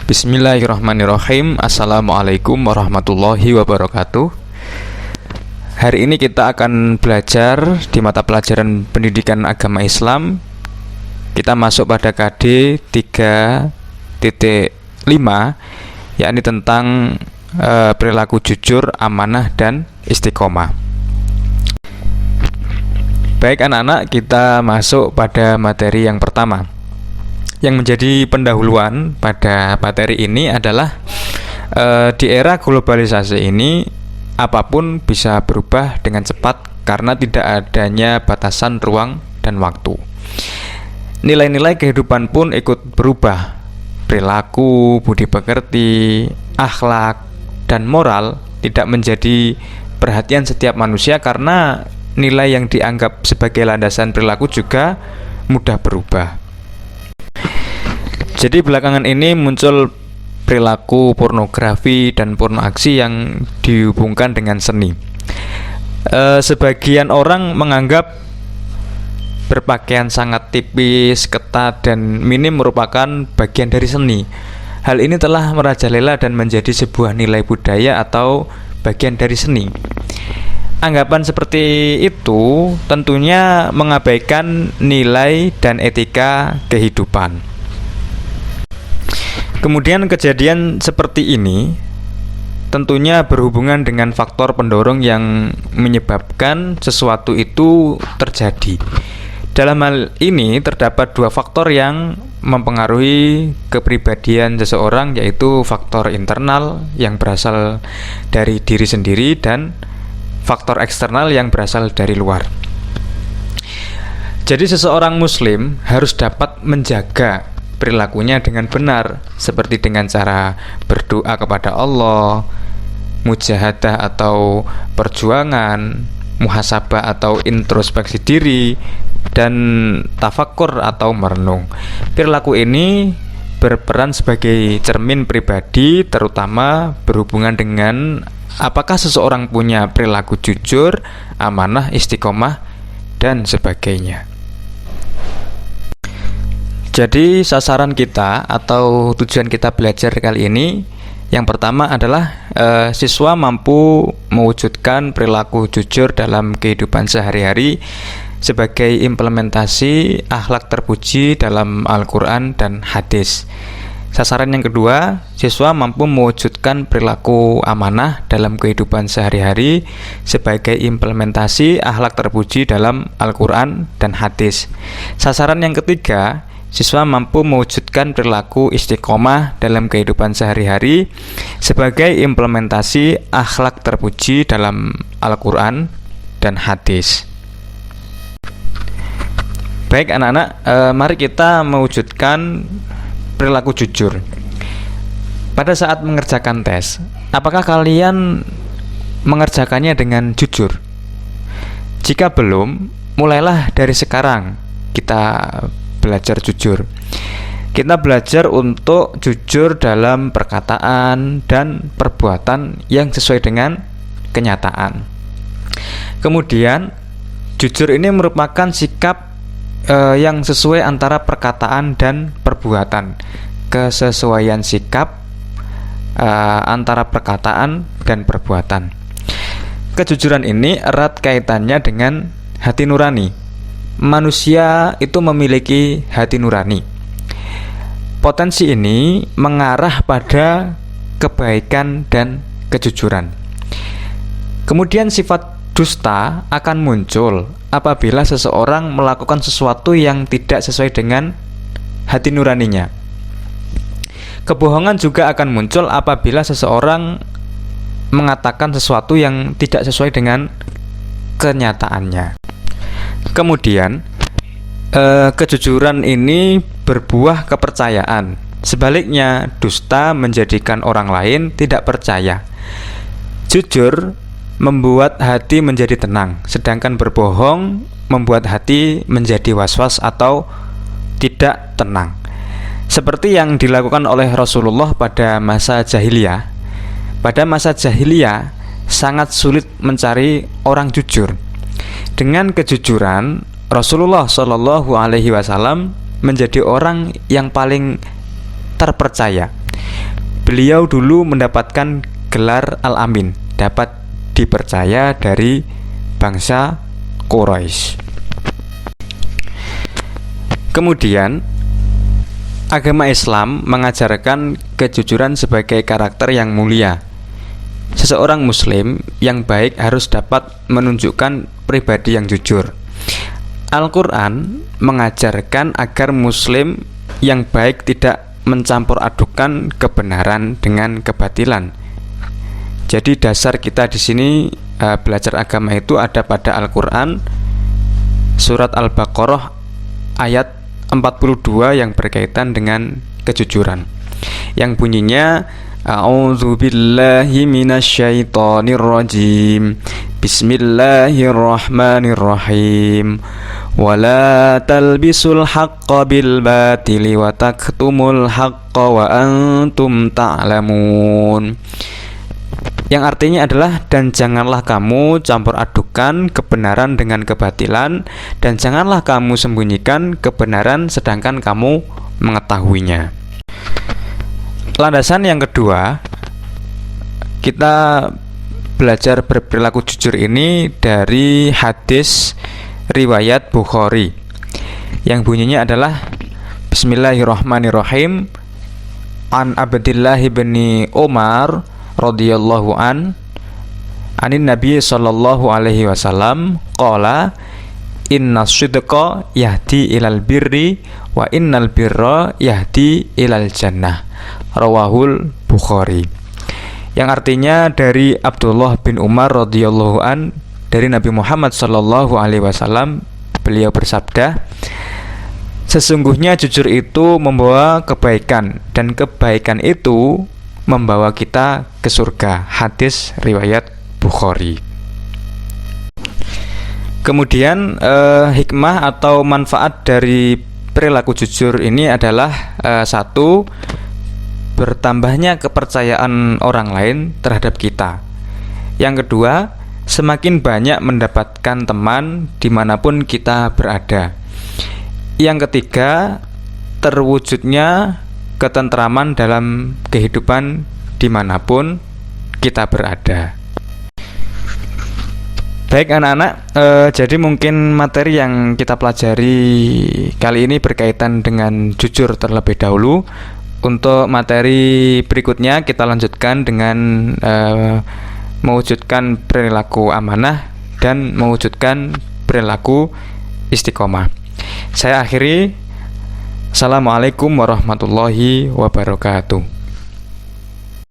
Bismillahirrahmanirrahim. Assalamualaikum warahmatullahi wabarakatuh. Hari ini kita akan belajar di mata pelajaran Pendidikan Agama Islam. Kita masuk pada KD 3.5, yakni tentang perilaku jujur, amanah, dan istiqomah. Baik anak-anak, kita masuk pada materi yang pertama. Yang menjadi pendahuluan pada materi ini adalah di era globalisasi ini apapun bisa berubah dengan cepat karena tidak adanya batasan ruang dan waktu. Nilai-nilai kehidupan pun ikut berubah. Perilaku, budi pekerti, akhlak, dan moral tidak menjadi perhatian setiap manusia karena nilai yang dianggap sebagai landasan perilaku juga mudah berubah. Jadi belakangan ini muncul perilaku pornografi dan porno aksi yang dihubungkan dengan seni. Sebagian orang menganggap berpakaian sangat tipis, ketat, dan minim merupakan bagian dari seni. Hal ini telah merajalela dan menjadi sebuah nilai budaya atau bagian dari seni. Anggapan seperti itu tentunya mengabaikan nilai dan etika kehidupan. Kemudian kejadian seperti ini tentunya berhubungan dengan faktor pendorong yang menyebabkan sesuatu itu terjadi. Dalam hal ini terdapat dua faktor yang mempengaruhi kepribadian seseorang, yaitu faktor internal yang berasal dari diri sendiri dan faktor eksternal yang berasal dari luar. Jadi seseorang muslim harus dapat menjaga perilakunya dengan benar, seperti dengan cara berdoa kepada Allah, mujahadah atau perjuangan, muhasabah atau introspeksi diri, dan tafakkur atau merenung. Perilaku ini berperan sebagai cermin pribadi, terutama berhubungan dengan apakah seseorang punya perilaku jujur, amanah, istiqomah, dan sebagainya. Jadi sasaran kita atau tujuan kita belajar kali ini, yang pertama adalah siswa mampu mewujudkan perilaku jujur dalam kehidupan sehari-hari sebagai implementasi akhlak terpuji dalam Al-Quran dan hadis. Sasaran yang kedua, siswa mampu mewujudkan perilaku amanah dalam kehidupan sehari-hari sebagai implementasi akhlak terpuji dalam Al-Quran dan hadis. Sasaran yang ketiga, siswa mampu mewujudkan perilaku istiqomah dalam kehidupan sehari-hari sebagai implementasi akhlak terpuji dalam Al-Quran dan hadis. Baik anak-anak, mari kita mewujudkan perilaku jujur. Pada saat mengerjakan tes, apakah kalian mengerjakannya dengan jujur? Jika belum, mulailah dari sekarang kita belajar jujur. Kita belajar untuk jujur dalam perkataan dan perbuatan yang sesuai dengan kenyataan. Kemudian, jujur ini merupakan sikap yang sesuai antara perkataan dan perbuatan. Kesesuaian sikap antara perkataan dan perbuatan. Kejujuran ini erat kaitannya dengan hati nurani. Manusia itu memiliki hati nurani. Potensi ini mengarah pada kebaikan dan kejujuran. Kemudian sifat dusta akan muncul apabila seseorang melakukan sesuatu yang tidak sesuai dengan hati nuraninya. Kebohongan juga akan muncul apabila seseorang mengatakan sesuatu yang tidak sesuai dengan kenyataannya. Kemudian kejujuran ini berbuah kepercayaan. Sebaliknya, dusta menjadikan orang lain tidak percaya. Jujur membuat hati menjadi tenang, sedangkan berbohong membuat hati menjadi was-was atau tidak tenang. Seperti yang dilakukan oleh Rasulullah pada masa jahiliyah. Pada masa jahiliyah sangat sulit mencari orang jujur. Dengan kejujuran, Rasulullah Shallallahu Alaihi Wasallam menjadi orang yang paling terpercaya. beliau dulu mendapatkan gelar Al-Amin, dapat dipercaya dari bangsa Quraisy. Kemudian agama Islam mengajarkan kejujuran sebagai karakter yang mulia. Seseorang muslim yang baik harus dapat menunjukkan pribadi yang jujur. Al-Quran mengajarkan agar muslim yang baik tidak mencampur adukan kebenaran dengan kebatilan. Jadi dasar kita di sini belajar agama itu ada pada Al-Quran, surat Al-Baqarah ayat 42 yang berkaitan dengan kejujuran, yang bunyinya A'udzubillahi minasyaitonirrajim. Bismillahirrahmanirrahim. Wala talbisul haqqa bil batili wa taktumul haqqa wa antum ta'lamun. Yang artinya adalah, dan janganlah kamu campur adukan kebenaran dengan kebatilan, dan janganlah kamu sembunyikan kebenaran sedangkan kamu mengetahuinya. Landasan yang kedua, kita belajar berperilaku jujur ini dari hadis riwayat Bukhari yang bunyinya adalah Bismillahirrahmanirrahim. An Abdillah bin Umar radhiyallahu anin Nabi sallallahu alaihi wasallam qala inna sidqa yahdi ilal birri wa innal birra yahdi ilal jannah, rawahul Bukhari. Yang artinya dari Abdullah bin Umar radhiyallahu an dari Nabi Muhammad sallallahu alaihi wasallam, beliau bersabda, sesungguhnya jujur itu membawa kebaikan, dan kebaikan itu membawa kita ke surga. Hadis riwayat Bukhari. Kemudian hikmah atau manfaat dari perilaku jujur ini adalah satu, bertambahnya kepercayaan orang lain terhadap kita. Yang kedua, semakin banyak mendapatkan teman dimanapun kita berada. Yang ketiga, terwujudnya ketentraman dalam kehidupan dimanapun kita berada. Baik anak-anak, jadi mungkin materi yang kita pelajari kali ini berkaitan dengan jujur terlebih dahulu. Untuk materi berikutnya kita lanjutkan dengan mewujudkan perilaku amanah dan mewujudkan perilaku istiqomah. Saya akhiri. Assalamualaikum warahmatullahi wabarakatuh.